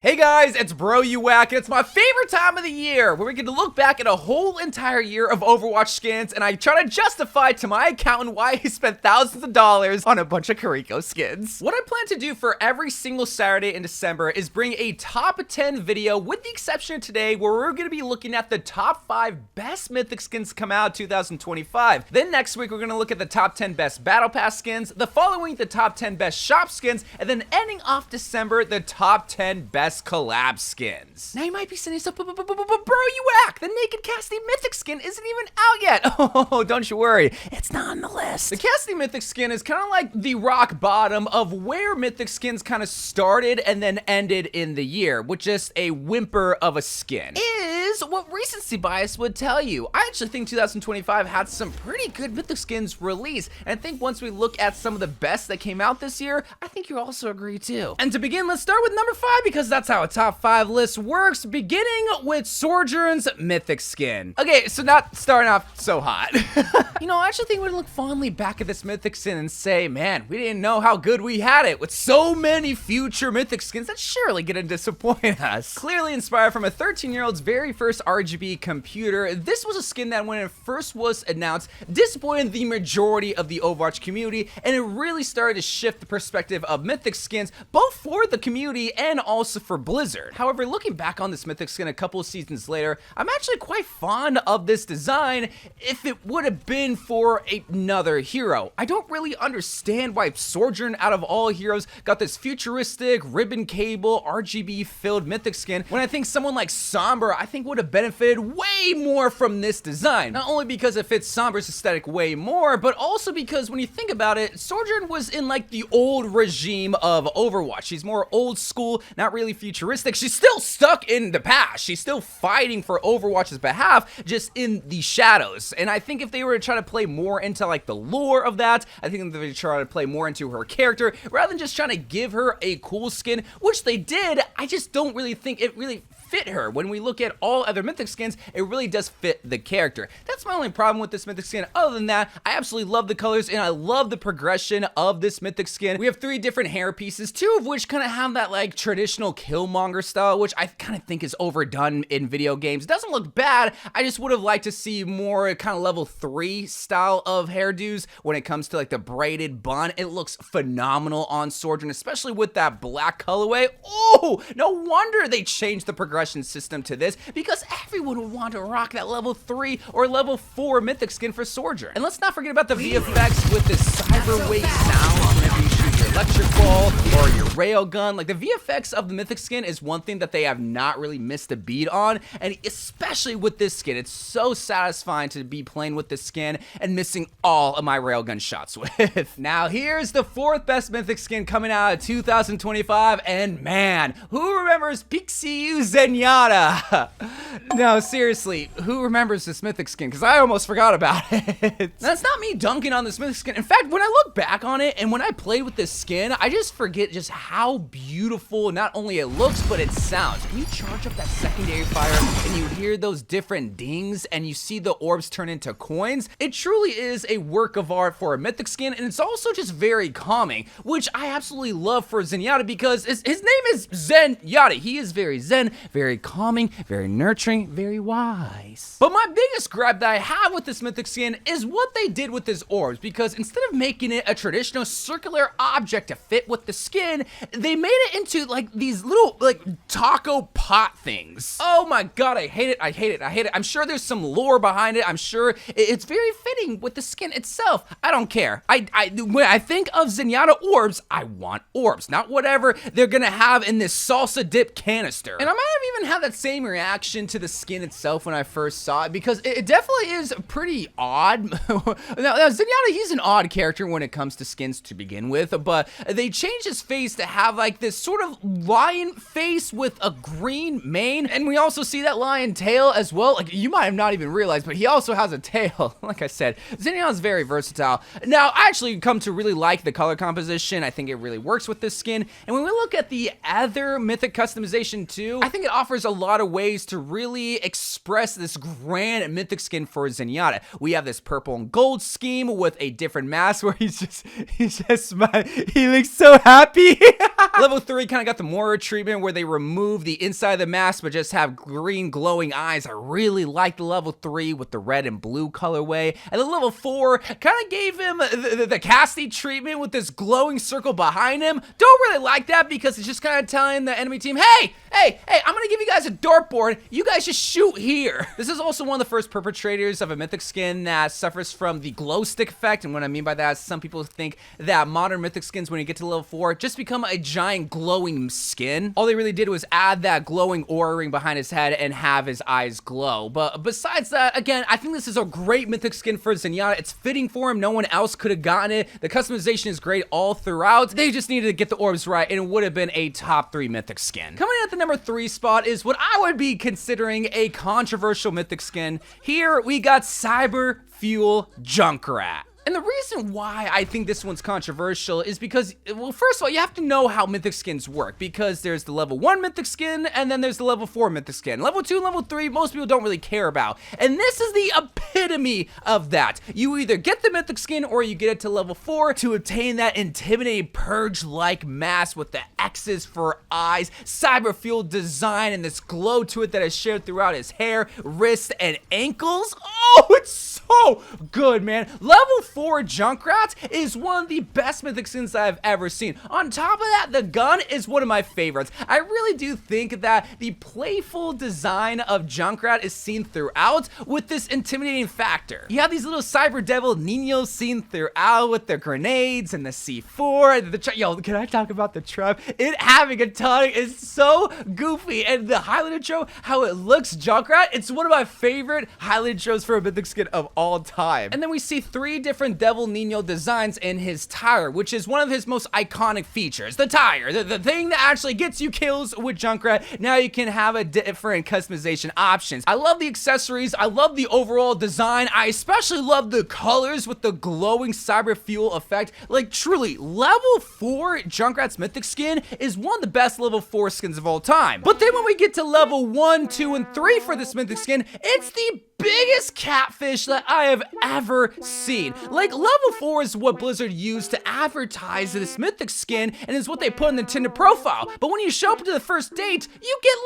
Hey guys, it's Bro You Whack, and it's my favorite time of the year where we get to look back at a whole entire year of Overwatch skins, and I try to justify to my accountant why he spent thousands of dollars on a bunch of Kariko skins. What I plan to do for every single Saturday in December is bring a top 10 video, with the exception of today, where we're going to be looking at the top 5 best Mythic skins to come out 2025. Then next week, we're going to look at the top 10 best Battle Pass skins, the following week, the top 10 best shop skins, and then ending off December, the top 10 best collab skins. Now you might be saying, so, bro, you whack! The Naked Cassidy Mythic skin isn't even out yet. Oh, don't you worry, it's not on the list. The Cassidy Mythic skin is kind of like the rock bottom of where Mythic skins kind of started and then ended in the year, with just a whimper of a skin. Is what recency bias would tell you. I actually think 2025 had some pretty good Mythic skins released, and I think once we look at some of the best that came out this year, I think you'll also agree too. And to begin, let's start with number 5, because that's how a top 5 list works, beginning with Sojourn's Mythic skin. Okay, so not starting off so hot. You know, I actually think we'd look fondly back at this Mythic skin and say, man, we didn't know how good we had it with so many future Mythic skins that surely gonna disappoint us. Clearly inspired from a 13-year-old's very first RGB computer, this was a skin that when it first was announced, disappointed the majority of the Overwatch community, and it really started to shift the perspective of Mythic skins, both for the community and also for Blizzard. However, looking back on this Mythic skin a couple of seasons later, I'm actually quite fond of this design if it would have been for another hero. I don't really understand why Sojourn, out of all heroes, got this futuristic, ribbon cable, RGB filled Mythic skin, when I think someone like Sombra, I think would have benefited way more from this design. Not only because it fits Sombra's aesthetic way more, but also because when you think about it, Sojourn was in like the old regime of Overwatch. She's more old school, not really futuristic. She's still stuck in the past. She's still fighting for Overwatch's behalf, just in the shadows. And I think if they were to try to play more into like the lore of that, I think if they try to play more into her character, rather than just trying to give her a cool skin, which they did, I just don't really think it really fit her. When we look at all other Mythic skins, it really does fit the character. That's my only problem with this Mythic skin. Other than that, I absolutely love the colors and I love the progression of this Mythic skin. We have 3 different hair pieces, 2 of which kind of have that like traditional Killmonger style, which I kind of think is overdone in video games. It doesn't look bad. I just would have liked to see more kind of level 3 style of hairdos when it comes to like the braided bun. It looks phenomenal on Sojourn, especially with that black colorway. Oh, no wonder they changed the progression system to this, because everyone would want to rock that level 3 or level 4 Mythic skin for Sojourn. And let's not forget about the VFX with this cyber wave sound whenever you shoot your electric ball or your railgun. Like, the VFX of the Mythic skin is one thing that they have not really missed a beat on, and especially with this skin, it's so satisfying to be playing with this skin and missing all of my railgun shots with. Now here's the 4th best Mythic skin coming out of 2025, and man, who remembers Pixie Zenyatta? No, seriously, who remembers this Mythic skin? Because I almost forgot about it. That's not me dunking on this Mythic skin. In fact, when I look back on it and when I played with this skin, I just forget just how beautiful not only it looks, but it sounds. When you charge up that secondary fire and you hear those different dings and you see the orbs turn into coins, it truly is a work of art for a Mythic skin, and it's also just very calming, which I absolutely love for Zenyatta, because his name is Zenyatta. He is very zen, very calming, very nurturing, very wise. But my biggest gripe that I have with this Mythic skin is what they did with his orbs, because instead of making it a traditional circular object to fit with the skin, they made it into like these little like taco pot things. Oh my god, I hate it, I hate it, I hate it. I'm sure there's some lore behind it. I'm sure it's very fitting with the skin itself. I don't care. When I think of Zenyatta orbs, I want orbs, not whatever they're gonna have in this salsa dip canister. And I might have even had that same reaction to the skin itself when I first saw it, because it definitely is pretty odd. Now Zenyatta, he's an odd character when it comes to skins to begin with, but they changed his face to have like this sort of lion face with a green mane, and we also see that lion tail as well. Like, you might have not even realized, but he also has a tail. Like I said, Zenyatta's very versatile. Now, I actually come to really like the color composition. I think it really works with this skin, and when we look at the other Mythic customization too, I think it offers a lot of ways to really express this grand Mythic skin for Zenyatta. We have this purple and gold scheme with a different mask where he's just smiling. He looks so happy. Level 3 kind of got the Mora treatment where they remove the inside of the mask but just have green glowing eyes. I really like the level 3 with the red and blue colorway. And the level 4 kind of gave him the Cassie treatment with this glowing circle behind him. Don't really like that because it's just kind of telling the enemy team, hey, I'm gonna give you guys a dartboard. You guys just shoot here. This is also one of the first perpetrators of a mythic skin that suffers from the glow stick effect. And what I mean by that is some people think that modern mythic skins, when you get to level 4, just become a giant glowing skin. All they really did was add that glowing aura ring behind his head and have his eyes glow. But besides that, again, I think this is a great mythic skin for Zenyatta. It's fitting for him. No one else could have gotten it. The customization is great all throughout. They just needed to get the orbs right, and it would have been a top 3 mythic skin. Coming in at the number 3 spot is what I would be considering a controversial mythic skin. Here we got Cyber Fuel Junkrat. And the reason why I think this one's controversial is because, well, first of all, you have to know how mythic skins work, because there's the level 1 mythic skin, and then there's the level 4 mythic skin. Level 2 and level 3, most people don't really care about. And this is the epitome of that. You either get the mythic skin or you get it to level 4 to obtain that intimidating purge-like mask with the X's for eyes, cyber fuel design, and this glow to it that is shared throughout his hair, wrists, and ankles. Oh, it's so good, man. Level 4 Junkrat is one of the best mythic skins I've ever seen. On top of that, the gun is one of my favorites. I really do think that the playful design of Junkrat is seen throughout with this intimidating factor. You have these little cyber devil Ninos seen throughout with their grenades and the C4. Yo, can I talk about the trap? It having a tongue is so goofy, and the highlight intro, how it looks Junkrat, it's one of my favorite highlight intros for a mythic skin of all time. And then we see 3 different Devil Nino designs in his tire, which is one of his most iconic features. The tire, the thing that actually gets you kills with Junkrat. Now you can have a different customization options. I love the accessories. I love the overall design. I especially love the colors with the glowing cyber fuel effect. Like, truly, level 4 Junkrat's mythic skin is one of the best level 4 skins of all time. But then when we get to level 1, 2, and 3 for this mythic skin, it's the biggest catfish that I have ever seen. Like, level 4 is what Blizzard used to advertise this mythic skin and is what they put in the Tinder profile. But when you show up to the first date, you get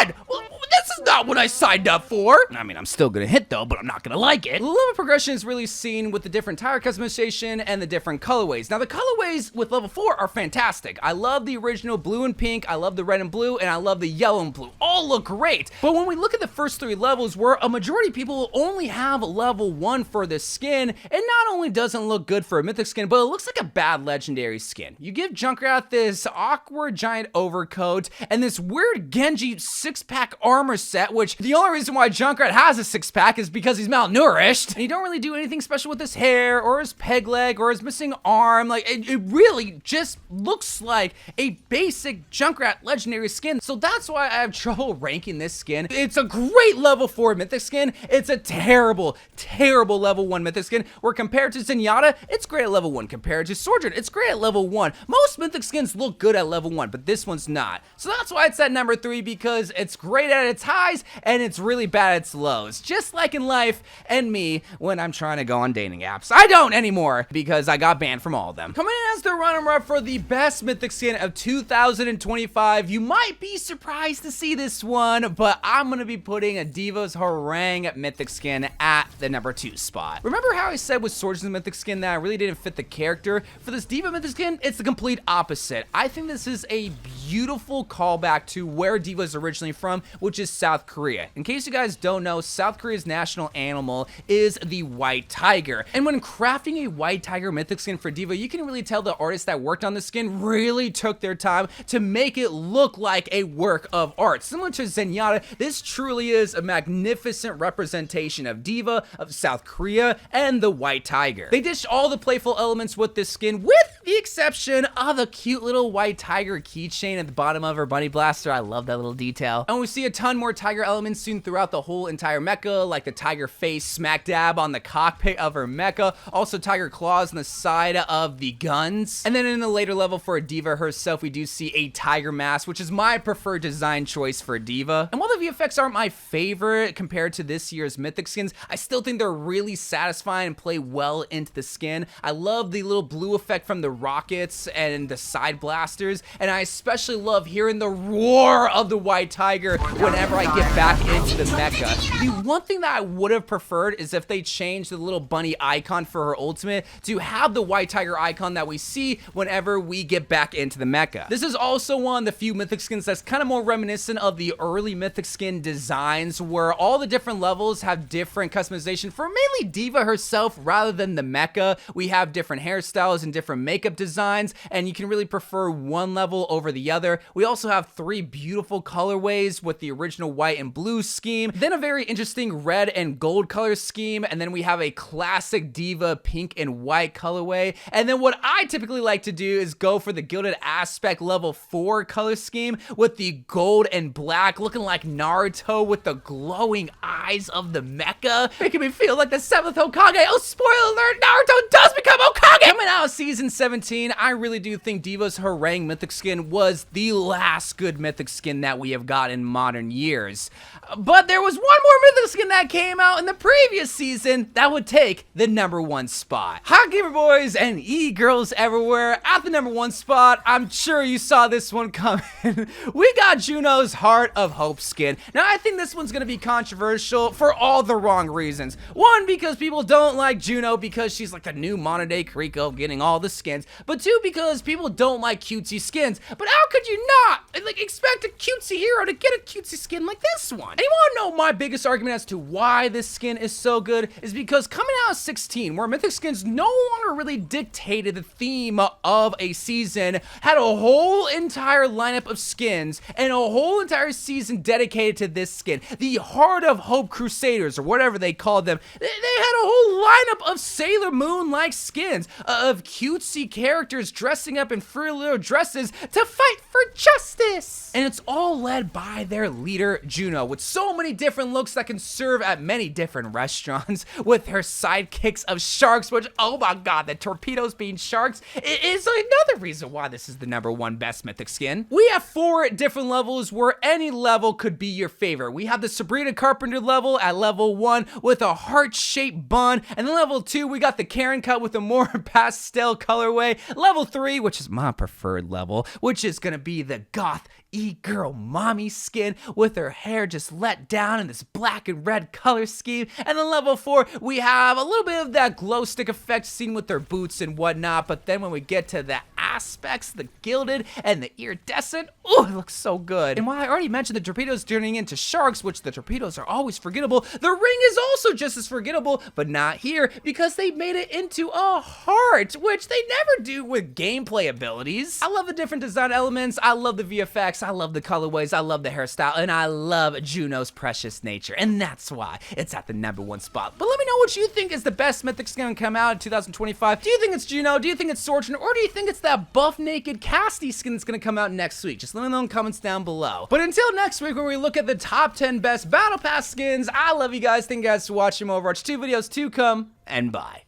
level 1. Well, this is not what I signed up for. I mean, I'm still gonna hit though, but I'm not gonna like it. The level progression is really seen with the different tire customization and the different colorways. Now, the colorways with level 4 are fantastic. I love the original blue and pink, I love the red and blue, and I love the yellow and blue. All look great. But when we look at the first 3 levels, where a majority of people only have level 1 for this skin, it not only doesn't look good for a mythic skin, but it looks like a bad legendary skin. You give Junkrat this awkward giant overcoat and this weird Genji 6-pack armor set, which the only reason why Junkrat has a 6-pack is because he's malnourished. And you don't really do anything special with his hair or his peg leg or his missing arm. Like, it really just looks like a basic Junkrat legendary skin. So that's why I have trouble ranking this skin. It's a great level 4 mythic skin. It's a terrible, terrible level 1 mythic skin, where compared to Zenyatta, it's great at level 1. Compared to Sordred, it's great at level 1. Most mythic skins look good at level 1, but this one's not. So that's why it's at number 3, because it's great at its highs and it's really bad at its lows. Just like in life and me when I'm trying to go on dating apps. I don't anymore because I got banned from all of them. Coming in as the runner-up for the best mythic skin of 2025, you might be surprised to see this one, but I'm gonna be putting a Diva's Harangue mythic skin at the number 2 spot. Remember how I said with Swords in the mythic skin that I really didn't fit the character? For this Diva mythic skin, it's the complete opposite. I think this is a beautiful callback to where Diva is originally from, which is South Korea. In case you guys don't know, South Korea's national animal is the white tiger. And when crafting a white tiger mythic skin for Diva, you can really tell the artist that worked on the skin really took their time to make it look like a work of art. Similar to Zenyatta, this truly is a magnificent representation of Diva, of South Korea, and the white tiger. They ditched all the playful elements with this skin, with the exception of a cute little white tiger keychain keychain at the bottom of her bunny blaster. I love that little detail. And we see a ton more tiger elements soon throughout the whole entire mecha, like the tiger face smack dab on the cockpit of her mecha, also tiger claws on the side of the guns. And then in the later level for a diva herself, we do see a tiger mask, which is my preferred design choice for a diva. And while the VFX aren't my favorite compared to this year's Mythic Skins, I still think they're really satisfying and play well into the skin. I love the little blue effect from the rockets and the side blasters, and I especially love hearing the roar of the white tiger whenever I get back into the mecha. The one thing that I would have preferred is if they changed the little bunny icon for her ultimate to have the white tiger icon that we see whenever we get back into the mecha. This is also one of the few Mythic Skins that's kind of more reminiscent of the early Mythic Skin designs, where all the different levels have different customization for mainly Diva herself rather than the mecha. We have different hairstyles and different makeup designs, and you can really prefer one level over the other. We also have 3 beautiful colorways with the original white and blue scheme, then a very interesting red and gold color scheme, and then we have a classic Diva pink and white colorway. And then what I typically like to do is go for the Gilded Aspect level 4 color scheme with the gold and black, looking like Naruto with the glowing eyes of the mecha, making me feel like the 7th Hokage. Oh, spoiler alert, Naruto does become Hokage! Coming out of season 17, I really do think Diva's Harangue Mythic Skin was the last good Mythic Skin that we have got in modern years. But there was one more Mythic Skin that came out in the previous season that would take the #1 spot. Hi gamer boys and e-girls everywhere, at the #1 spot, I'm sure you saw this one coming. We got Juno's Heart of Hope skin. Now I think this one's gonna be controversial for all the wrong reasons. One, because people don't like Juno because she's like a new modern day Kiriko getting all the skins. But 2, because people don't like cutesy skins. But how could you not expect a cutesy hero to get a cutesy skin like this one? And you wanna know my biggest argument as to why this skin is so good is because coming out of 16, where Mythic Skins no longer really dictated the theme of a season, had a whole entire lineup of skins and a whole entire season dedicated to this skin. The Heart of Hope Crusaders, or whatever they called them, they had a whole lineup of Sailor Moon-like skins, of cutesy characters dressing up in free little dresses to fight for justice. And it's all led by their leader, Juno, with so many different looks that can serve at many different restaurants, with her sidekicks of sharks, which, oh my god, the torpedoes being sharks is another reason why this is the #1 best Mythic Skin. We have 4 different levels where any level could be your favorite. We have the Sabrina Carpenter level at level 1 with a heart-shaped bun, and then level 2, we got the Karen cut with a more pastel colorway. Level 3, which is my preferred level, which is gonna be the goth e-girl mommy skin with her hair just let down in this black and red color scheme. And then level 4, we have a little bit of that glow stick effect seen with their boots and whatnot, but then when we get to the aspects, the gilded and the iridescent, oh, it looks so good. And while I already mentioned the torpedoes turning into sharks, which the torpedoes are always forgettable, the ring is also just as forgettable, but not here, because they made it into a heart, which they never do with gameplay abilities. I love the different design elements, I love the VFX, I love the colorways, I love the hairstyle, and I love Juno's precious nature, and that's why it's at the #1 spot. But let me know what you think is the best Mythic Skin to come out in 2025. Do you think it's Juno? Do you think it's Sortune? Or do you think it's that buff naked Casty skin that's gonna come out next week? Just let me know in the comments down below. But until next week, where we look at the top 10 best Battle Pass skins, I love you guys. Thank you guys for watching. Overwatch 2 videos to come, and bye.